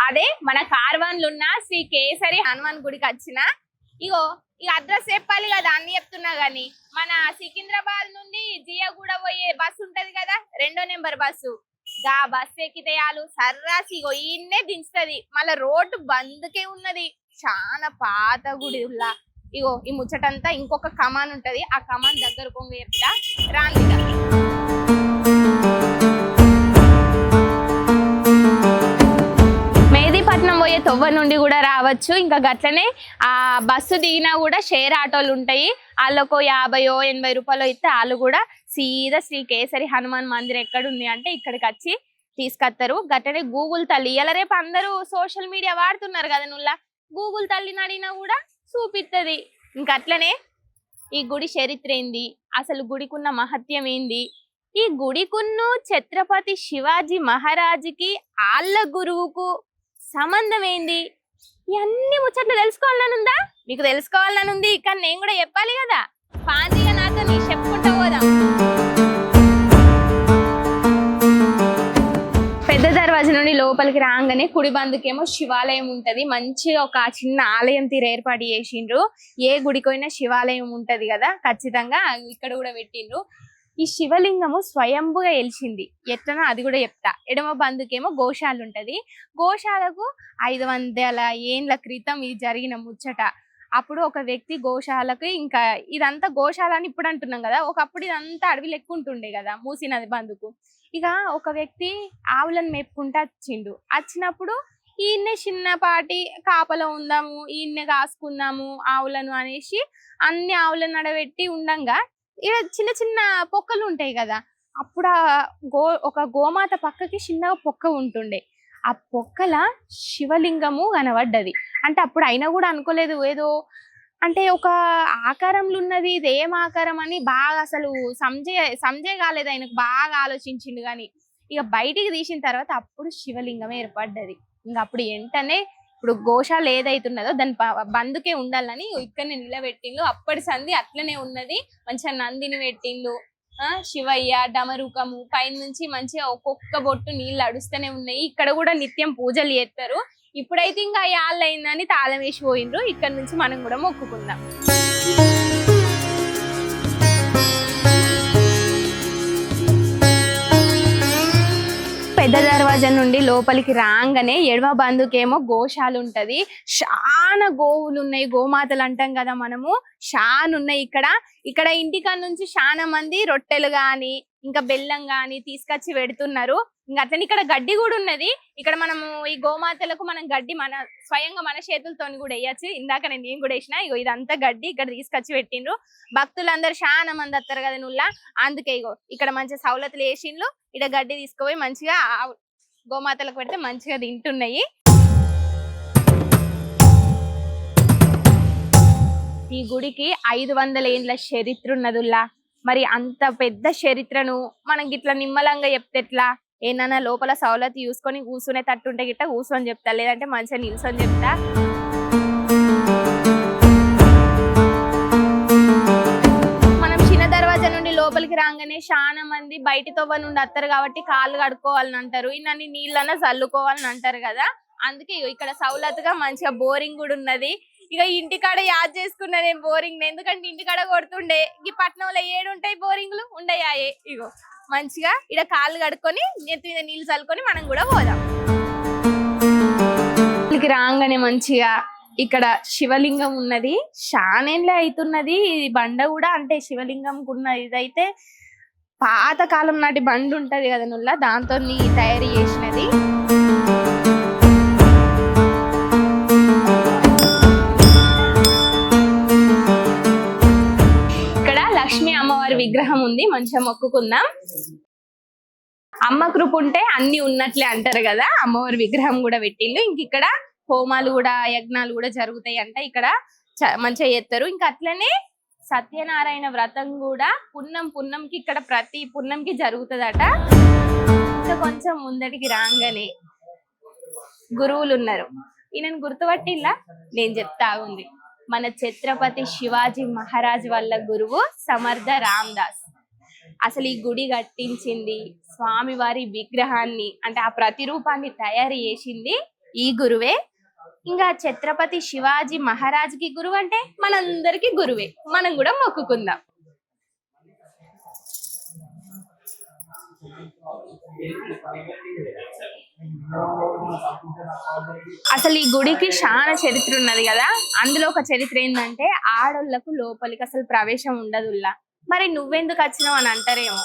అదే మన కార్వాన్లు ఉన్న శ్రీ కేసరి హనుమాన్ గుడికి వచ్చిన ఇగో ఈ అడ్రస్ చెప్పాలి కదా అన్ని చెప్తున్నా గానీ మన సికింద్రాబాద్ నుండి జియాగూడ పోయే బస్సు ఉంటది కదా 2వ నెంబర్ బస్సు గా బస్సు ఎక్కితే చాలు సర్రాసి ఇగో ఈయన్నే దించుతుంది మళ్ళా రోడ్డు బంద్కే ఉన్నది చాలా పాత గుడిలా ఇగో ఈ ముచ్చటంతా ఇంకొక కమాన్ ఉంటది ఆ కమాన్ దగ్గర కొంగ చెప్తా రాండిగా మెహదీపట్నం పోయే తొవ్వ నుండి కూడా రావచ్చు ఇంకా గట్లనే ఆ బస్సు దిగినా కూడా షేర్ ఆటోలు ఉంటాయి వాళ్ళకు 50-80 రూపాయలు ఇస్తే వాళ్ళు కూడా సీదా శ్రీ కేసరి హనుమాన్ మందిర్ ఎక్కడ ఉంది అంటే ఇక్కడికి వచ్చి తీసుకొస్తారు గట్లనే గూగుల్ తల్లి ఇలా రేపు అందరూ సోషల్ మీడియా వాడుతున్నారు కదా నుల్లా గూగుల్ తల్లిని అడిగినా కూడా చూపిస్తుంది ఇంకా అట్లనే ఈ గుడి చరిత్ర ఏంది అసలు గుడికున్న మహత్యం ఏంది ఈ గుడికున్న ఛత్రపతి శివాజీ మహారాజుకి ఆళ్ళ గురువుకు సంబంధం ఏంది ఇవన్నీ ముచ్చట్లు తెలుసుకోవాలనుందా మీకు తెలుసుకోవాలనుంది కానీ నేను కూడా చెప్పాలి కదా పాండిగా నాతో నీ చెప్పుకుంటా పోదాం పెద్ద దర్వాజా నుండి లోపలికి రాగానే కుడి బందుకేమో శివాలయం ఉంటది మంచి ఒక చిన్న ఆలయం తీరు ఏర్పాటు చేసిండ్రు ఏ గుడికైనా శివాలయం ఉంటది కదా ఖచ్చితంగా ఇక్కడ కూడా పెట్టిండ్రు ఈ శివలింగము స్వయంభుగా వెలిసింది ఎట్లనో అది కూడా చెప్తా ఎడమ బందుకేమో గోశాల ఉంటది గోశాలకు 500 ఏండ్ల క్రితం ఇది జరిగిన ముచ్చట అప్పుడు ఒక వ్యక్తి గోశాలకు ఇంకా ఇదంతా గోశాల అని ఇప్పుడు అంటున్నాం కదా ఒకప్పుడు ఇదంతా అడవి లెక్కుంటుండే కదా మూసినది బందుకు ఇక ఒక వ్యక్తి ఆవులను మేపుకుంటా వచ్చినప్పుడు ఈయన్నే చిన్నపాటి కాపలో ఉందాము ఈయన్నే కాసుకుందాము ఆవులను అనేసి అన్ని ఆవులను నడబెట్టి ఉండంగా ఇక చిన్న చిన్న పొక్కలు ఉంటాయి కదా అప్పుడు ఒక గోమాత పక్కకి చిన్నగా పొక్క ఉంటుండే ఆ పొక్కల శివలింగము కనబడ్డది అంటే అప్పుడు అయినా కూడా అనుకోలేదు ఏదో అంటే ఒక ఆకారంలో ఉన్నది ఇది ఏం ఆకారం అని బాగా అసలు సంజయ్ కాలేదు ఆయనకు బాగా ఆలోచించిండు కానీ ఇక బయటికి తీసిన తర్వాత అప్పుడు శివలింగం ఏర్పడ్డది ఇంకా అప్పుడు వెంటనే ఇప్పుడు గోశాల ఏదైతున్నదో దాని బందుకే ఉండాలని ఇక్కడనే నిలబెట్టిండ్రు అప్పటి సంధి అట్లనే ఉన్నది మంచిగా నందిని పెట్టిండ్రు శివయ్య డమరుకము పైన నుంచి మంచిగా ఒక్కొక్క బొట్టు నీళ్ళు అడుస్తూనే ఉన్నాయి ఇక్కడ కూడా నిత్యం పూజలు చేస్తారు ఇప్పుడైతే ఇంకా యాళ్ళు అయిందని తాళం వేసి పోయిండ్రు ఇక్కడ నుంచి మనం కూడా మొక్కుకుందాం పెద్ద దర్వాజా నుండి లోపలికి రాగానే ఎడమ బందుకేమో గోశాల ఉంటది చాలా గోవులు ఉన్నాయి గోమాతలు అంటాం కదా మనము చాలా ఉన్నాయి ఇక్కడ ఇంటికాడ నుంచి చాలా మంది రొట్టెలు గాని ఇంకా బెల్లం గాని తీసుకొచ్చి పెడుతున్నారు ఇంకా అట్లనే ఇక్కడ గడ్డి కూడా ఉన్నది ఇక్కడ మనము ఈ గోమాతలకు మనం గడ్డి మన స్వయంగా మన చేతులతోని కూడా వేయచ్చు ఇందాక నేను కూడా వేసిన ఇగో ఇదంతా గడ్డి ఇక్కడ తీసుకొచ్చి పెట్టిండ్రు భక్తులందరూ చాలా మంది వస్తారు కదా నుల్లా అందుకే ఇగో ఇక్కడ మంచి సౌలతులు వేసిండ్రు ఇక్కడ గడ్డి తీసుకుపోయి మంచిగా గోమాతలకు పెడితే మంచిగా తింటున్నాయి ఈ గుడికి 500 ఏండ్ల చరిత్ర ఉన్నదుల్లా మరి అంత పెద్ద చరిత్రను మనం గిట్లా నిమ్మలంగా చెప్తే ఎట్లా ఏమన్నా లోపల సౌలతి చూసుకొని కూర్చునే తట్టుంటే గిట్ట కూర్చొని చెప్తా లేదంటే మంచిగా నిల్చొని చెప్తా మనం చిన్న దర్వాజా నుండి లోపలికి రాగానే చాలా మంది బయటి తొవ్వ నుండి వస్తారు కాబట్టి కాళ్ళు కడుక్కోవాలని అంటారు ఇన్ని నీళ్ళన్నా చల్లుకోవాలని అంటారు కదా అందుకే ఇక్కడ సౌలతుగా మంచిగా బోరింగ్ కూడా ఉన్నది ఇక ఇంటికాడ యాద్ చేసుకున్నా నేను బోరింగ్ ఎందుకంటే ఇంటికాడ కొడుతుండే ఈ పట్నంలో 7 ఉంటాయి బోరింగ్లు ఉండయాయే ఇగో మంచిగా ఇక్కడ కాళ్ళు కడుక్కొని నెత్తి మీద నీళ్ళు చల్లుకొని మనం కూడా పోదాం రాగానే మంచిగా ఇక్కడ శివలింగం ఉన్నది శానేళ్ళే అవుతున్నది ఈ బండ కూడా అంటే శివలింగం ఉన్న ఇదైతే పాత కాలం నాటి బండ ఉంటది కదా నుల్లా దాంతో తయారు చేసినది లక్ష్మీ అమ్మవారి విగ్రహం ఉంది మంచిగా మొక్కుకుందాం అమ్మ కృప ఉంటే అన్ని ఉన్నట్లే అంటారు కదా అమ్మవారి విగ్రహం కూడా పెట్టిండు ఇంక ఇక్కడ హోమాలు కూడా యజ్ఞాలు కూడా జరుగుతాయి అంట ఇక్కడ మంచిగా చేస్తారు ఇంకా అట్లనే సత్యనారాయణ వ్రతం కూడా పున్నంకి ఇక్కడ ప్రతి పున్నంకి జరుగుతుందట ఇంకా కొంచెం ముందటికి రాగానే గురువులు ఉన్నారు ఈయనను గుర్తుపట్టిల్లా నేను చెప్తా ఉంది మన ఛత్రపతి శివాజీ మహారాజ్ వల్ల గురువు సమర్థ రామదాస్ అసలు ఈ గుడి కట్టించింది స్వామివారి విగ్రహాన్ని అంటే ఆ ప్రతిరూపాన్ని తయారు చేసింది ఈ గురువే. ఇంకా ఛత్రపతి శివాజీ మహారాజ్కి గురువు అంటే మనందరికి గురువే. మనం కూడా మొక్కుకుందాం. అసలు ఈ గుడికి చాలా చరిత్ర ఉన్నది కదా. అందులో ఒక చరిత్ర ఏంటంటే ఆడోళ్లకు లోపలికి అసలు ప్రవేశం ఉండదుల్లా. మరి నువ్వెందుకు వచ్చినావు అని అంటారేమో.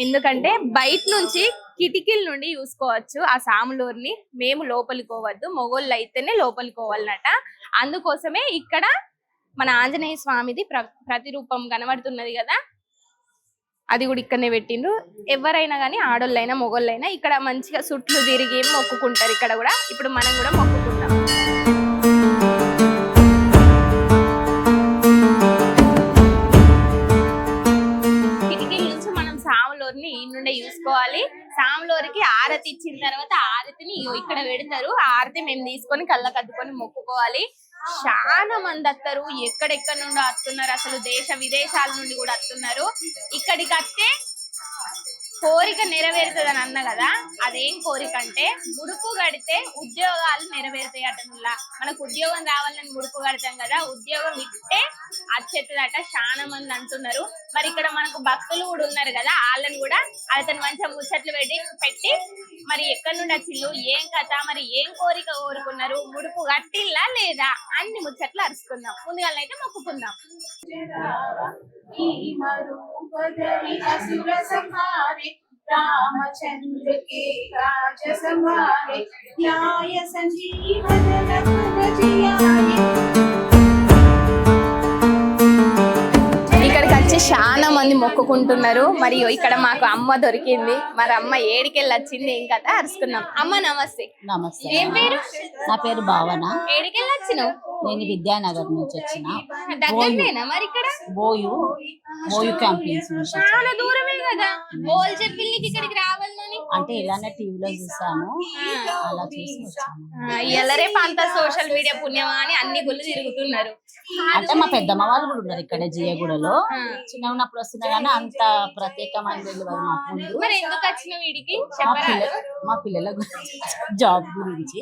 ఎందుకంటే బయట నుంచి కిటికీల నుండి చూసుకోవచ్చు ఆ సాములూరుని. మేము లోపలికి పోవద్దు, మొగోళ్ళు అయితేనే లోపలికి పోవాలన్నట. అందుకోసమే ఇక్కడ మన ఆంజనేయ స్వామిది ప్రతిరూపం కనబడుతున్నది కదా, అది కూడా ఇక్కడనే పెట్టిండ్రు. ఎవరైనా కానీ ఆడోళ్ళైనా మొగోళ్ళైనా ఇక్కడ మంచిగా సుట్లు తిరిగి మొక్కుకుంటారు. ఇక్కడ కూడా ఇప్పుడు మనం కూడా మొక్కుకుంటాం. కిటికీల నుంచి మనం సాములోరిని ఈ నుండే చూసుకోవాలి. సాములోరికి ఆరతి ఇచ్చిన తర్వాత ఆరతిని ఇక్కడ పెడతారు. ఆ ఆరతి మేము తీసుకొని కళ్ళకు అద్దుకొని మొక్కుకోవాలి. చాలా మంది వస్తారు, ఎక్కడెక్కడ నుండి వస్తున్నారు. అసలు దేశ విదేశాల నుండి కూడా వస్తున్నారు. ఇక్కడికి వస్తే కోరిక నెరవేరుతుంది అని అన్న కదా. అదేం కోరిక అంటే ముడుపు కడితే ఉద్యోగాలు నెరవేరుతాయి అటనుల్లా. మనకు ఉద్యోగం రావాలని ముడుపు కడతాం కదా, ఉద్యోగం ఇట్టే అచ్చేస్తుందట. చాలా మంది అంటున్నారు. మరి ఇక్కడ మనకు భక్తులు కూడా ఉన్నారు కదా, వాళ్ళని కూడా అతను మంచిగా ముచ్చట్లు పెట్టి మరి ఎక్కడి నుండి వచ్చిళ్ళు, ఏం కథ, మరి ఏం కోరిక కోరుకున్నారు, ముడుపు కట్టిల్లా లేదా అన్ని ముచ్చట్లు అరుచుకుందాం. ముందుగానైతే మొక్కుకుందాం. रामचंद्र के काज संभाले, न्याय संजीवन लखन जियाए. ఇక్కడికి వచ్చి చాలా మంది మొక్కుకుంటున్నారు. మరియు ఇక్కడ మాకు అమ్మ దొరికింది. మరి అమ్మ ఏడికెళ్ళి వచ్చింది ఏం కదా అరుచుకున్నాం. అమ్మ నమస్తే. నమస్తే. ఏం పేరు? నా పేరు భావన. ఏడికెళ్ళి వచ్చినావు? నేను విద్యానగర్ నుంచి వచ్చిన. దగ్గరనేనా మరి ఇక్కడ? బోయు క్యాంపింగ్స్ నుంచి. చాలా దూరమే కదా. బోల్ చెప్పింది ఇక్కడికి రావాలని అంటే ఇలానే టీవీలో చూసాను, అలా చూసి వచ్చాను. ఎల్లరేపు అంతా సోషల్ మీడియా పుణ్యమా అని అన్ని గుళ్ళు తిరుగుతున్నారు. అంటే మా పెద్దమ్మ వాళ్ళు కూడా ఉన్నారు ఇక్కడ జియగూడలో. చిన్న ఉన్నప్పుడు వస్తున్నా కానీ అంత ప్రత్యేకమైన తెలియదు మాకు ముందు. మరి ఎందుకు వచ్చిన వీడికి? మా పిల్లల గురించి, జాబ్ గురించి.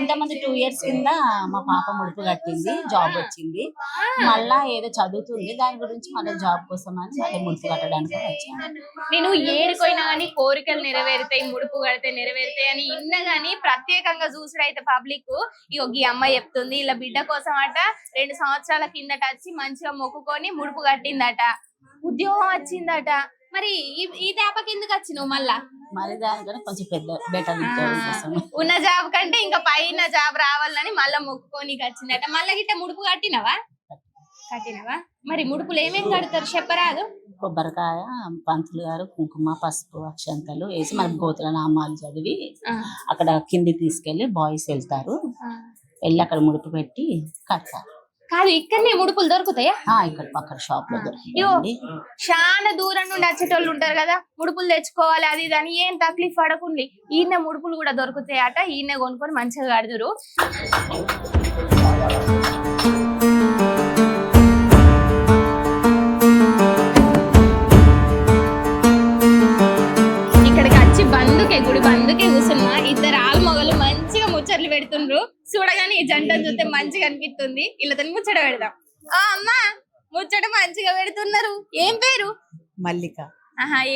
ఇంతమంది 2 years కింద మా పాప ముడుపు కట్టింది, జాబ్ వచ్చింది. మళ్ళా ఏదో చదువుతుంది, దాని గురించి మళ్ళీ జాబ్ కోసం అని మళ్ళీ ముడుపు కట్టడానికి వచ్చాను. నేను ఏడుకోయినా గానీ కోరికలు నెరవేరుతాయి, ముడుపు కడితే నెరవేరుతాయి అని ఇన్నా గానీ ప్రత్యేకంగా చూసుడైతే పబ్లిక్ ఈ అమ్మాయి చెప్తుంది ఇలా బిడ్డ కోసం అట 2 సంవత్సరాల కిందట వచ్చి మంచిగా మొక్కుకొని ముడుపు కట్టిందట, ఉద్యోగం వచ్చిందట. మరి ఈ దాపకి ఎందుకు వచ్చినావు మళ్ళా? మరి దానికన్నా కొంచెం పెద్ద బెటర్ ఉన్న జాబ్ కంటే ఇంకా పైన జాబ్ రావాలని మళ్ళా మొక్కుకోనికి వచ్చిందట. మళ్ళా గిట్ట ముడుపు కట్టినవా? మరి ముడుపులు ఏమేమి కడతారు చెప్పరాదు? కొబ్బరికాయ, పంతులు గారు కుంకుమ, పసుపు, అక్షంతలు వేసి మన గోత్ర నామాలు చదివి అక్కడ కింది తీసుకెళ్లి బాయ్స్ వెళ్తారు, వెళ్ళి అక్కడ ముడుపు పెట్టి కడతారు. కాదు ఇక్కడనే ముడుపులు దొరుకుతాయా? ఇక్కడ పక్కన షాప్ లో దొరుకుతాయి. చాలా దూరం నుండి వచ్చేటోళ్ళు ఉంటారు కదా, ముడుపులు తెచ్చుకోవాలి అది దాని ఏం తక్లీఫ్ పడకుండా ఈయన ముడుపులు కూడా దొరుకుతాయట. ఈయన కొనుక్కొని మంచిగా కడదురు. ఇక్కడికి వచ్చి గుడి బందుకే కూర్చున్నా. 2 ఆల్మొగలు మంచిగా ముచ్చట్లు పెడుతుండ్రు. చూడగానే ఈ జంట చూస్తే మంచిగా అనిపిస్తుంది. వీళ్ళతో ముచ్చట పెడదాం. అమ్మా ముచ్చట మంచిగా పెడుతున్నారు. ఏం పేరు? మల్లిక.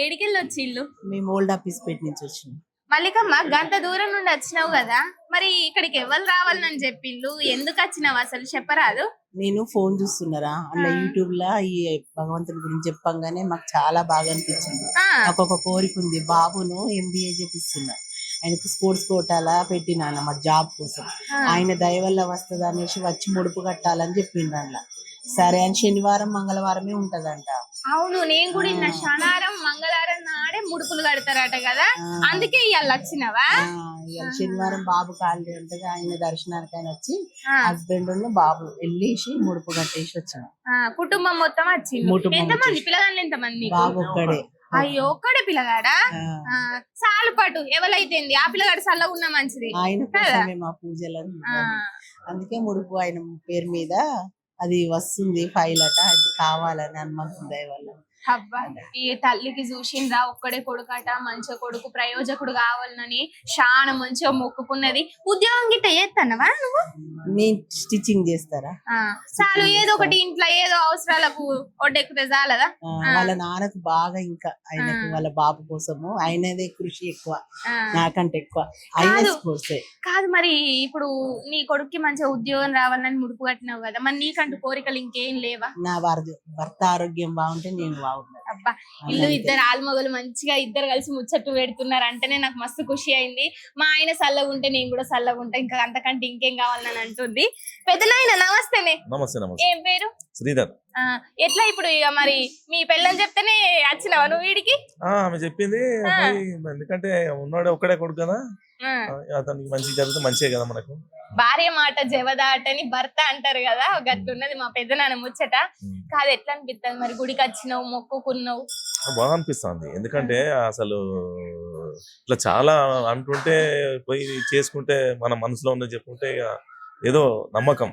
ఏడికెళ్ళి వచ్చి ఇల్లు? మేము ఓల్డ్ ఆఫీస్ పేట నుంచి వచ్చినాం. మల్లికమ్మ గంట దూరం నుండి వచ్చినావు కదా, మరి ఇక్కడికి ఎవరు రావాలని చెప్పిండ్రు, ఎందుకు వచ్చినావు అసలు చెప్పరాదు? నేను ఫోన్ చూస్తున్నారా అలా యూట్యూబ్ లా ఈ భగవంతుని గురించి చెప్పంగానే మాకు చాలా బాగా అనిపించింది. నాకు ఒక కోరిక ఉంది, బాబును MBA చేపిస్తున్నా. ఆయనకు స్పోర్ట్స్ కోటాలా పెట్టినా మా జాబ్ కోసం. ఆయన దయ వల్ల వస్తుంది అనేసి వచ్చి ముడుపు కట్టాలని చెప్పిండు. అందులో సరే అని శనివారం మంగళవారమే ఉంటదంట. అవును నేను కూడా శనివారం మంగళవారం నాడే ముడుపులు కడతారట కదా, అందుకే ఇవాళ వచ్చినవా? శనివారం బాబు కాళ్ళు ఉంటది, ఆయన దర్శనానికి ఆయన వచ్చి హస్బెండ్ బాబు వెళ్ళేసి ముడుపు కట్టేసి వచ్చాను. కుటుంబం మొత్తం వచ్చింది. ఎంతమంది పిల్లగాళ్ళు? ఎంతమంది? బాబు ఒక్కడే. అయ్యో ఒక్కడే పిల్లగాడా? చాలు పటు ఎవరైతే ఆ పిల్లగాడు చల్లగా ఉన్న మంచిది. ఆయన కోసమే మా పూజలు, అందుకే ముడుపు ఆయన పేరు మీద అది వస్తుంది ఫైల్ అట, అది కావాలని హనుమంతుని దయ వల్ల అబ్బా ఈ తల్లికి చూసిందా ఒక్కడే కొడుకట మంచిగా కొడుకు ప్రయోజకుడు కావాలని చాలా మంచిగా మొక్కుకున్నది. ఉద్యోగం గిట్ట చేస్తానవా నువ్వు? నేను స్టిచ్చింగ్ చేస్తారా? చాలు ఏదో ఒకటి ఇంట్లో ఏదో అవసరాలకు ఒడ్డెక్కితే చాలదా? వాళ్ళ నాన్నకు బాగా ఇంకా ఆయనకు వాళ్ళ బాబు కోసము ఆయనదే కృషి ఎక్కువ, నాకంటే ఎక్కువ. ఆయన స్పోర్ట్స్ కాదు మరి ఇప్పుడు నీ కొడుక్కి మంచిగా ఉద్యోగం రావాలని ముడుపు కట్టినావు కదా, మరి నీకంటూ కోరికలు ఇంకేం లేవా? నా భర్త ఆరోగ్యం బాగుంటే నేను బాగుంటాను. అబ్బా ఇల్లు ఇద్దరు ఆల్మగలు మంచిగా ఇద్దరు కలిసి ముచ్చట్టు పెడుతున్నారు అంటేనే నాకు మస్తు ఖుషి అయింది. మా ఆయన చల్లగా ఉంటే నేను కూడా చల్లగా ఉంటా, ఇంకా అంతకంటే ఇంకేం కావాలని అంటుంది. పెద్దనాయన నమస్తేనే. నమస్తే. ఏం పేరు? శ్రీధర్. ఎట్లా ఇప్పుడు ఇక మరి మీ పెళ్ళని చెప్తేనే వచ్చినావా నువ్వు వీడికి? ఆమె చెప్పింది ఎందుకంటే ఉన్నాడు ఒక్కడే కొడుకు కదా, అతనికి మంచి జరిగితే మంచిదే కదా మనకు. భార్య మాట జవదాటని భర్త అంటారు కదా, గట్టున్నది మా పెద్ద నాన్న ముచ్చట. కాదు ఎట్లా అనిపిస్తుంది మరి గుడికి వచ్చినావు మొక్కుకున్నావు? బాగా అనిపిస్తుంది. ఎందుకంటే అసలు ఇట్లా చాలా అంటుంటే పోయి చేసుకుంటే మన మనసులో ఉన్నది చెప్పుకుంటే ఇక ఏదో నమ్మకం.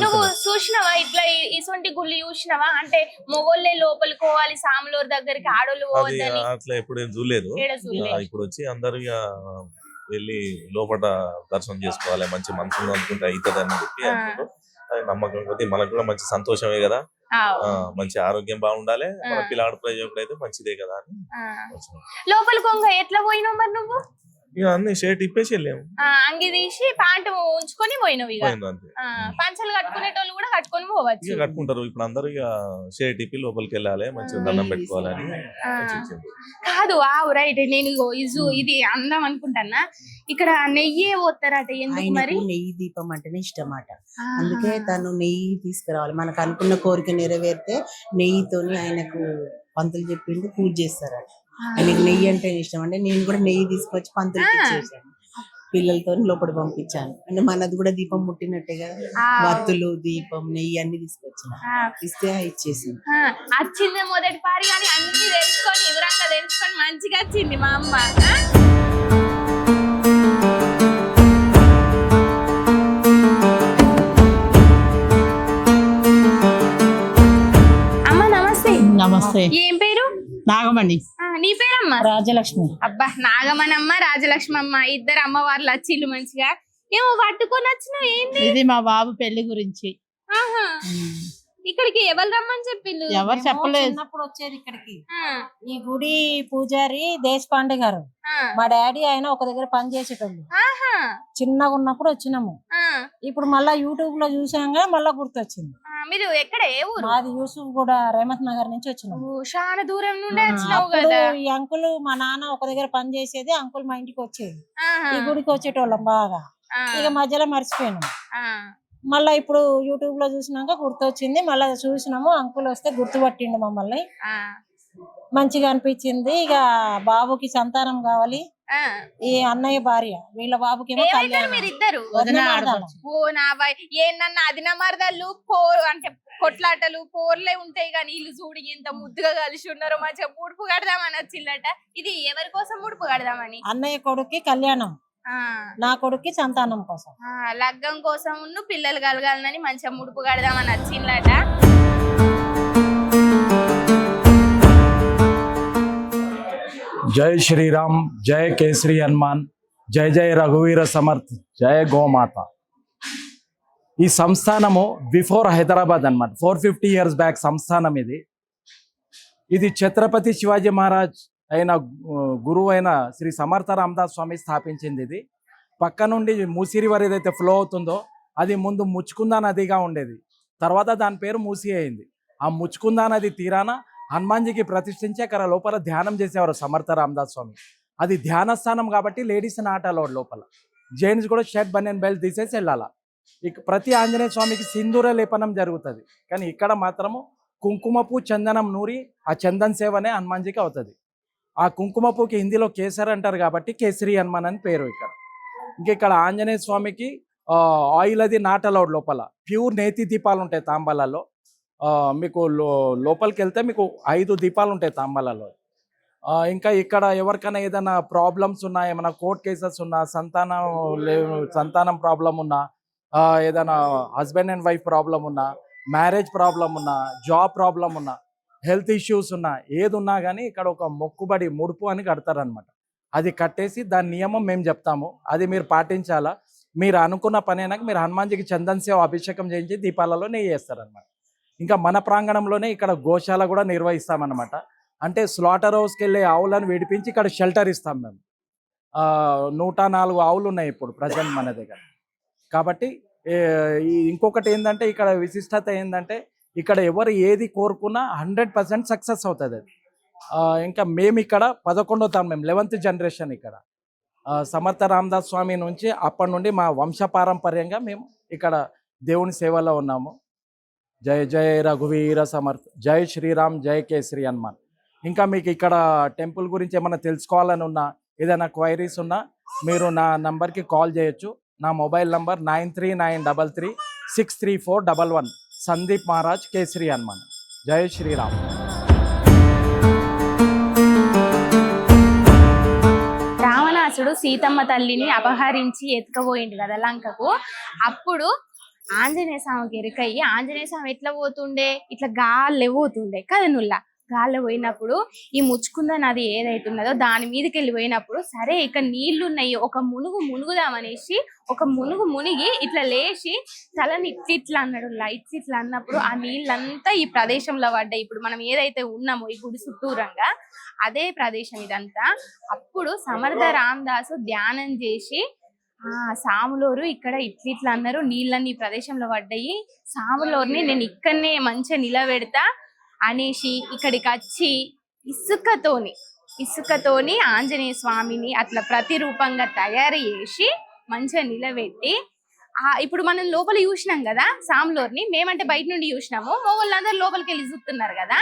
నువ్వు చూసినావా ఇట్లా ఇటువంటి గుళ్ళు చూసినావా? అంటే మొగోళ్ళే లోపలికి పోవాలి సాములూరు దగ్గరికి, ఆడోళ్ళు పోవద్దని. అట్లా ఎప్పుడు ఏం చూడలేదు. ఇప్పుడు వచ్చి అందరు ఇక వెళ్ళి లోపల దర్శనం చేసుకోవాలి, మంచి మనసులో అనుకుంటే అవుతుందని చెప్పి అనుకుంటూ నమ్మకం కొద్ది మనకు కూడా మంచి సంతోషమే కదా, మంచి ఆరోగ్యం బాగుండాలి, మన పిల్లాడు ప్రయోజకుడు అయితే మంచిదే కదా అని. లోపలికి ఎట్లా పోయినావు మరి నువ్వు? ఇక అన్ని షర్ట్ ఇప్పేసి వెళ్ళాము, అంగి తీసి ప్యాంటు ఉంచుకొని పోయినావు. ఇక పంచలు కట్టుకునేటోళ్ళు కూడా కట్టుకొని పోవచ్చు. ఇక కట్టుకుంటారు ఇప్పుడు అందరూ, ఇక షర్ట్ ఇప్పి లోపలికి వెళ్ళాలి, మంచిగా దండం పెట్టుకోవాలని. కాదు రైట్, నేను ఇది అందాం అనుకుంటానా. ఇక్కడ నెయ్యి పోతారట, ఎందుకు మరి? నెయ్యి దీపం అంటేనే ఇష్టమాట, అందుకే తను నెయ్యి తీసుకురావాలి. మనకు అనుకున్న కోరిక నెరవేరితే నెయ్యితోని ఆయనకు పంతులు చెప్పిండు పూజ చేస్తారట. ఆయనకు నెయ్యి అంటే ఇష్టం అంటే నేను కూడా నెయ్యి తీసుకొచ్చి పంతులకి ఇచ్చేసాను, పిల్లలతో లోపల పంపించాను. అంటే మనది కూడా దీపం ముట్టినట్టే కదా, వత్తులు దీపం నెయ్యి అన్ని తీసుకొచ్చిన, ఇస్తే ఇచ్చేసాను. వచ్చింది మొదటి పారి కానీ అన్ని తెలుసుకొని వివరంగా తెలుసుకొని మంచిగా వచ్చింది మా అమ్మ. అమ్మ నమస్తే. నమస్తే. ఏం పేరు? నాగమణి. నీ పేరమ్మా? రాజలక్ష్మి. అబ్బా నాగమనమ్మ రాజలక్ష్మి అమ్మ ఇద్దరు అమ్మవార్లు వచ్చిళ్ళు మంచిగా. ఏమో పట్టుకొని వచ్చిన ఏంటి? ఇది మా బాబు పెళ్లి గురించి. ఇక్కడికి ఎవరు రమ్మని చెప్పిండు? ఎవరు చెప్పలేదు. చిన్నప్పుడు వచ్చేది ఇక్కడికి. ఈ గుడి పూజారి దేశపాండే గారు, మా డాడీ ఆయన ఒక దగ్గర పని చేసేటోళ్ళు. చిన్నగా ఉన్నప్పుడు వచ్చినాము. ఇప్పుడు మళ్ళా యూట్యూబ్ లో చూసాగా మళ్ళా గుర్తొచ్చింది. మీరు ఎక్కడ ఏ ఊరు? మాది యూసుఫ్ కూడా రేమత్ నగర్ నుంచి వచ్చినాము. చాలా దూరం నుండి వచ్చినావు కదా. ఈ అంకుల్ మా నాన్న ఒక దగ్గర పని చేసేది, అంకుల్ మా ఇంటికి వచ్చేది, ఈ గుడికి వచ్చేటోళ్ళం బాగా. ఇక మధ్యలో మర్చిపోయినాం. మళ్ళా ఇప్పుడు యూట్యూబ్ లో చూసినాక గుర్తొచ్చింది, మళ్ళా చూసినాము. అంకుల్ వస్తే గుర్తుపట్టిండు మమ్మల్ని, మంచిగా అనిపించింది. ఇక బాబుకి సంతానం కావాలి. ఈ అన్నయ్య భార్య వీళ్ళ బాబుకేమో మీరిద్దరు ఏనన్నా అదిన మరదళ్ళు అంటే కొట్లాటలు పోర్లే ఉంటాయి కానీ వీళ్ళు చూడు ఎంత ముద్దుగా కలిసి ఉన్నారో. మంచిగా ముడుపు కడదామని వచ్చిల్లట. ఇది ఎవరి కోసం ముడుపు కడదామని? అన్నయ్య కొడుక్కి కళ్యాణం, నా కొడుక్కి సంతానం కోసం, లగ్గం కోసం పిల్లలు కలగాలని మంచిగా ముడుపు కడదామని వచ్చిందట. जय श्री राम, जय केसरी हनुमान, जय जय रघुवीर समर्थ, जय गोमाత. ఈ సంస్థానము బిఫోర్ హైదరాబాద్ అన్నమాట. 450 years బ్యాక్ సంస్థానం ఇది. ఇది ఛత్రపతి శివాజీ మహారాజ్ అయిన గురువు అయిన శ్రీ సమర్థ రామదాస్ స్వామి స్థాపించింది. ఇది పక్క నుండి మూసీ రివర్ ఏదైతే ఫ్లో అవుతుందో అది ముందు ముచ్చుకుందా నదిగా ఉండేది, తర్వాత దాని పేరు మూసీ అయింది. ఆ ముచ్చుకుందా నది తీరాన హనుమాన్జీకి ప్రతిష్ఠించి అక్కడ లోపల ధ్యానం చేసేవారు సమర్థ రామదాస్ స్వామి. అది ధ్యాన స్థానం కాబట్టి లేడీస్ నాట్ అలౌడ్ లోపల. జైన్స్ కూడా షర్ట్ బనియన్ బెల్ట్ తీసేసి వెళ్ళాల. ఇక ప్రతి ఆంజనేయ స్వామికి సింధూర లేపనం జరుగుతుంది, కానీ ఇక్కడ మాత్రము కుంకుమపు చందనం నూరి ఆ చందన్ సేవనే హనుమాన్జీకి అవుతుంది. ఆ కుంకుమపుకి హిందీలో కేసర్ అంటారు కాబట్టి కేసరి హనుమాన్ అని పేరు ఇక్కడ. ఇక్కడ ఆంజనేయ స్వామికి ఆయిల్ అది నాట్ అలౌడ్ లోపల. ప్యూర్ నేతి దీపాలు ఉంటాయి తాంబాలలో. మీకు లోపలికి వెళ్తే మీకు 5 దీపాలు ఉంటాయి తాంబాలలో. ఇంకా ఇక్కడ ఎవరికైనా ఏదైనా ప్రాబ్లమ్స్ ఉన్నా, ఏమైనా కోర్ట్ కేసెస్ ఉన్నా, సంతానం ప్రాబ్లం ఉన్నా, ఏదైనా హస్బెండ్ అండ్ వైఫ్ ప్రాబ్లం ఉన్నా, మ్యారేజ్ ప్రాబ్లం ఉన్నా, జాబ్ ప్రాబ్లం ఉన్నా, హెల్త్ ఇష్యూస్ ఉన్నా ఏది ఉన్నా కానీ ఇక్కడ ఒక మొక్కుబడి ముడుపు అని కడతారనమాట. అది కట్టేసి దాని నియమం మేము చెప్తాము, అది మీరు పాటించాలా. మీరు అనుకున్న పని అయినాక మీరు హనుమాన్జీకి చందన్ సేవ అభిషేకం చేయించి దీపాలలో నెయ్యి వేస్తారనమాట. ఇంకా మన ప్రాంగణంలోనే ఇక్కడ గోశాల కూడా నిర్వహిస్తామన్నమాట. అంటే స్లాటర్ హౌస్కి వెళ్ళే ఆవులను విడిపించి ఇక్కడ షెల్టర్ ఇస్తాం మేము. 104 ఆవులు ఉన్నాయి ఇప్పుడు ప్రజెంట్ మన దగ్గర. కాబట్టి ఇంకొకటి ఏంటంటే ఇక్కడ విశిష్టత ఏంటంటే ఇక్కడ ఎవరు ఏది కోరుకున్నా 100% సక్సెస్ అవుతుంది అది. ఇంకా మేము ఇక్కడ 11వ తరం, మేము 11th జనరేషన్ ఇక్కడ. సమర్థ రామదాస్ స్వామి నుంచి అప్పటి నుండి మా వంశపారంపర్యంగా మేము ఇక్కడ దేవుని సేవలో ఉన్నాము. జయ జయ రఘువీర సమర్థ్, జై శ్రీరామ్, జై కేసరి హనుమాన్. ఇంకా మీకు ఇక్కడ టెంపుల్ గురించి ఏమైనా తెలుసుకోవాలని ఉన్నా, ఏదైనా క్వైరీస్ ఉన్నా మీరు నా నంబర్కి కాల్ చేయొచ్చు. నా మొబైల్ నంబర్ 9393363411. సందీప్ మహారాజ్, కేసరి హనుమాన్. జై శ్రీరామ్. రావణాసుడు సీతమ్మ తల్లిని అపహరించి ఎత్తుకపోయిండు కదా లంకకు. అప్పుడు ఆంజనేయ స్వామికి ఎరుకయ్యి ఆంజనేయ స్వామి ఎట్లా పోతుండే, ఇట్లా గాల్లే పోతుండే కదా. నుల్లా గాల్లో పోయినప్పుడు ఈ ముచ్చుకుంద నది ఏదైతున్నదో దాని మీదకి వెళ్ళి పోయినప్పుడు, సరే ఇక్కడ నీళ్లు ఉన్నాయి, ఒక మునుగు మునుగుదామనేసి ఒక మునుగు మునిగి ఇట్లా లేచి తలని ఇట్లా అన్నాడు. ఇట్లా అన్నప్పుడు ఆ నీళ్ళంతా ఈ ప్రదేశంలో పడ్డాయి. ఇప్పుడు మనం ఏదైతే ఉన్నామో ఈ గుడి చుట్టూరంగా అదే ప్రదేశం ఇదంతా. అప్పుడు సమర్థ రామదాసు ధ్యానం చేసి సాములోరు ఇక్కడ ఇట్లా అన్నారు, నీళ్ళని ప్రదేశంలో పడ్డాయి, సాములోరుని నేను ఇక్కడనే మంచిగా నిలబెడతా అనేసి ఇక్కడికి వచ్చి ఇసుకతోని ఆంజనేయ స్వామిని అట్లా ప్రతిరూపంగా తయారు చేసి మంచిగా నిలబెట్టి, ఇప్పుడు మనం లోపల చూసినాం కదా సాములోరుని, మేమంటే బయట నుండి చూసినాము, వాళ్ళందరూ లోపలికి వెళ్ళి చూస్తున్నారు కదా.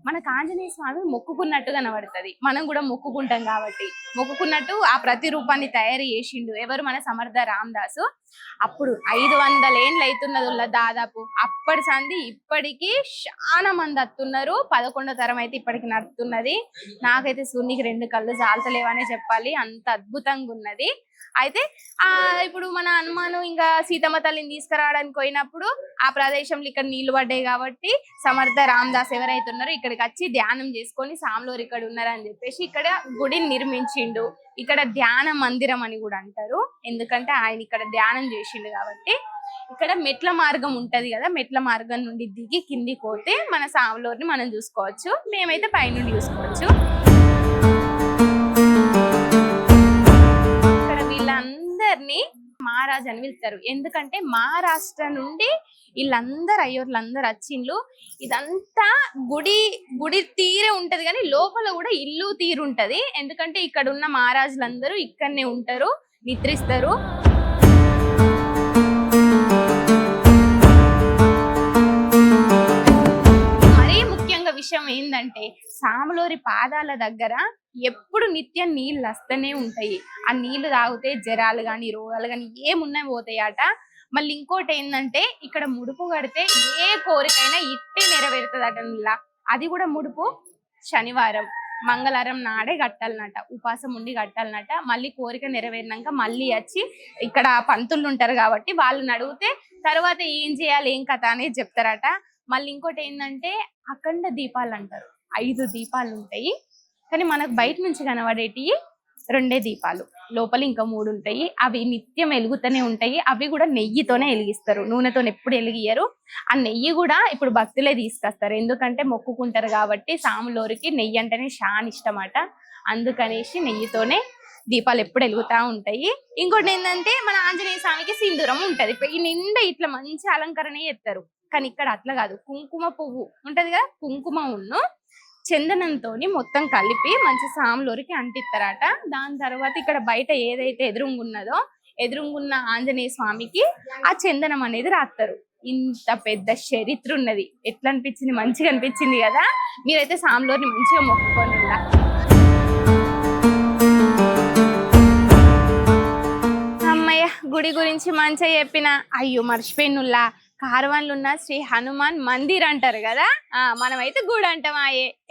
మనకు ఆంజనేయ స్వామి మొక్కుకున్నట్టు కనబడుతుంది. మనం కూడా మొక్కుకుంటాం కాబట్టి మొక్కుకున్నట్టు ఆ ప్రతిరూపాన్ని తయారు చేసిండు ఎవరు, మన సమర్థ రామదాసు. అప్పుడు 500 ఏళ్ళు అవుతున్నది దాదాపు. అప్పటి సంది ఇప్పటికి చాలా మంది వస్తున్నారు. 11వ తరం అయితే ఇప్పటికి నడుతున్నది. నాకైతే సూర్యునికి 2 కళ్ళు జాలతలేవనే చెప్పాలి, అంత అద్భుతంగా ఉన్నది. అయితే ఇప్పుడు మన హనుమాను ఇంకా సీతమ్మ తల్లిని తీసుకురావడానికి పోయినప్పుడు ఆ ప్రదేశంలో ఇక్కడ నీళ్లు పడ్డాయి కాబట్టి సమర్థ రామదాస్ ఎవరైతే ఉన్నారో ఇక్కడికి వచ్చి ధ్యానం చేసుకొని సాములోరు ఇక్కడ ఉన్నారని చెప్పేసి ఇక్కడ గుడిని నిర్మించిండు. ఇక్కడ ధ్యాన మందిరం అని కూడా అంటారు, ఎందుకంటే ఆయన ఇక్కడ ధ్యానం చేసిండు కాబట్టి. ఇక్కడ మెట్ల మార్గం ఉంటది కదా, మెట్ల మార్గం నుండి దిగి కిందికి పోతే మన సాములోరుని మనం చూసుకోవచ్చు. మేమైతే పైనుండి చూసుకోవచ్చు. వీళ్ళందరినీ మహారాజ్ అని పిలుస్తారు, ఎందుకంటే మహారాష్ట్ర నుండి వీళ్ళందరూ అయ్యోర్లందరూ వచ్చిండ్లు. ఇదంతా గుడి తీరే ఉంటది కానీ లోపల కూడా ఇల్లు తీరు ఉంటది, ఎందుకంటే ఇక్కడ ఉన్న మహారాజులందరూ ఇక్కడనే ఉంటారు, నిద్రిస్తారు. మరీ ముఖ్యంగా విషయం ఏంటంటే సాములోరి పాదాల దగ్గర ఎప్పుడు నిత్యం నీళ్ళు వస్తూనే ఉంటాయి. ఆ నీళ్లు తాగితే జ్వరాలు కానీ రోగాలు కానీ ఏమున్నాయి పోతాయట. మళ్ళీ ఇంకోటి ఏంటంటే ఇక్కడ ముడుపు కడితే ఏ కోరికైనా ఇట్టే నెరవేరుతుందట. అది కూడా ముడుపు శనివారం మంగళవారం నాడే కట్టాలన్నట, ఉపాసం ఉండి కట్టాలన్నట. మళ్ళీ కోరిక నెరవేరినాక మళ్ళీ వచ్చి ఇక్కడ పంతులు ఉంటారు కాబట్టి వాళ్ళని అడిగితే తర్వాత ఏం చేయాలి ఏం కథ అనేది చెప్తారట. మళ్ళీ ఇంకోటి ఏంటంటే అఖండ దీపాలు అంటారు, 5 దీపాలు ఉంటాయి కానీ మనకు బయట నుంచి కనబడేటివి 2 దీపాలు, లోపల ఇంకా 3 ఉంటాయి. అవి నిత్యం వెలుగుతూనే ఉంటాయి. అవి కూడా నెయ్యితోనే వెలిగిస్తారు, నూనెతో ఎప్పుడు వెలిగియరు. ఆ నెయ్యి కూడా ఇప్పుడు భక్తులే తీసుకొస్తారు, ఎందుకంటే మొక్కుకుంటారు కాబట్టి. సాములోరికి నెయ్యి అంటేనే చాలా ఇష్టమట, అందుకనేసి నెయ్యితోనే దీపాలు ఎప్పుడు వెలుగుతా ఉంటాయి. ఇంకోటి ఏంటంటే మన ఆంజనేయ స్వామికి సింధూరం ఉంటది, ఈ నిండా ఇట్లా మంచి అలంకరణ చేస్తారు. కానీ ఇక్కడ అట్లా కాదు, కుంకుమ పువ్వు ఉంటది కదా, కుంకుమ ఉన్ను చందనంతో మొత్తం కలిపి మంచి సాములోరికి అంటిస్తారట. దాని తర్వాత ఇక్కడ బయట ఏదైతే ఎదురుగున్నదో ఎదురుగున్న ఆంజనేయ స్వామికి ఆ చందనం అనేది రాస్తారు. ఇంత పెద్ద చరిత్ర ఉన్నది. ఎట్లా అనిపించింది? మంచిగా అనిపించింది కదా. మీరైతే సాములోరిని మంచిగా మొక్కుకొని అమ్మయ్య గుడి గురించి మంచిగా చెప్పిన. అయ్యో మర్చిపోయినుల్లా, కార్వాన్లు ఉన్న శ్రీ హనుమాన్ మందిర్ అంటారు కదా, మనమైతే గుడి అంటాం.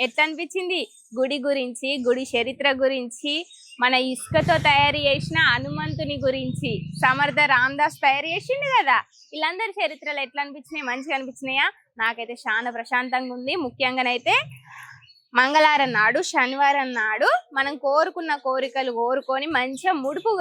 ఎట్లా అనిపించింది? గుడి గురించి, గుడి చరిత్ర గురించి, మన ఇసుకతో తయారు చేసిన హనుమంతుని గురించి సమర్థ రామదాస్ తయారు చేసిండు కదా, వీళ్ళందరి చరిత్రలు ఎట్లా అనిపించినాయి? మంచిగా అనిపించినాయా? నాకైతే చాలా ప్రశాంతంగా ఉంది. ముఖ్యంగానైతే మంగళవారం నాడు, శనివారం నాడు మనం కోరుకున్న కోరికలు కోరుకొని మంచిగా ముడుపు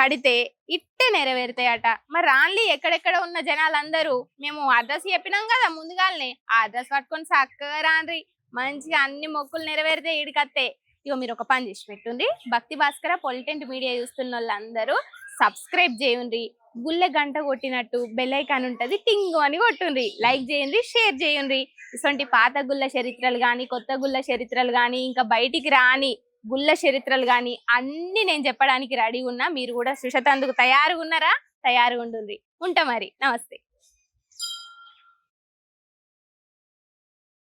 కడితే ఇట్టే నెరవేరుతాయట. మరి రాన్లి ఎక్కడెక్కడ ఉన్న జనాలందరూ మేము అడ్రస్ చెప్పినాం కదా ముందుగానే, ఆ అడ్రస్ పట్టుకొని చక్కగా రాన్రి, మంచిగా అన్ని మొక్కులు నెరవేరితే ఈడికత్తే. ఇగో మీరు ఒక పని చేసి పెట్టుండ్రి, భక్తి భాస్కర పొలిటెంట్ మీడియా చూస్తున్న వాళ్ళందరూ సబ్స్క్రైబ్ చేయండి, గుల్లె గంట కొట్టినట్టు బెల్ ఐకాన్ ఉంటది, టింగ్ అని కొట్టుండ్రి, లైక్ చేయండి, షేర్ చేయండి. ఇటువంటి పాత గుళ్ళ చరిత్రలు కానీ, కొత్త గుళ్ళ చరిత్రలు కానీ, ఇంకా బయటికి రాని గుళ్ళ చరిత్రలు కానీ అన్ని నేను చెప్పడానికి రెడీ ఉన్నా. మీరు కూడా సుషతందుకు తయారుగా ఉన్నారా? తయారుగా ఉండుండ్రి. ఉంటా మరి, నమస్తే.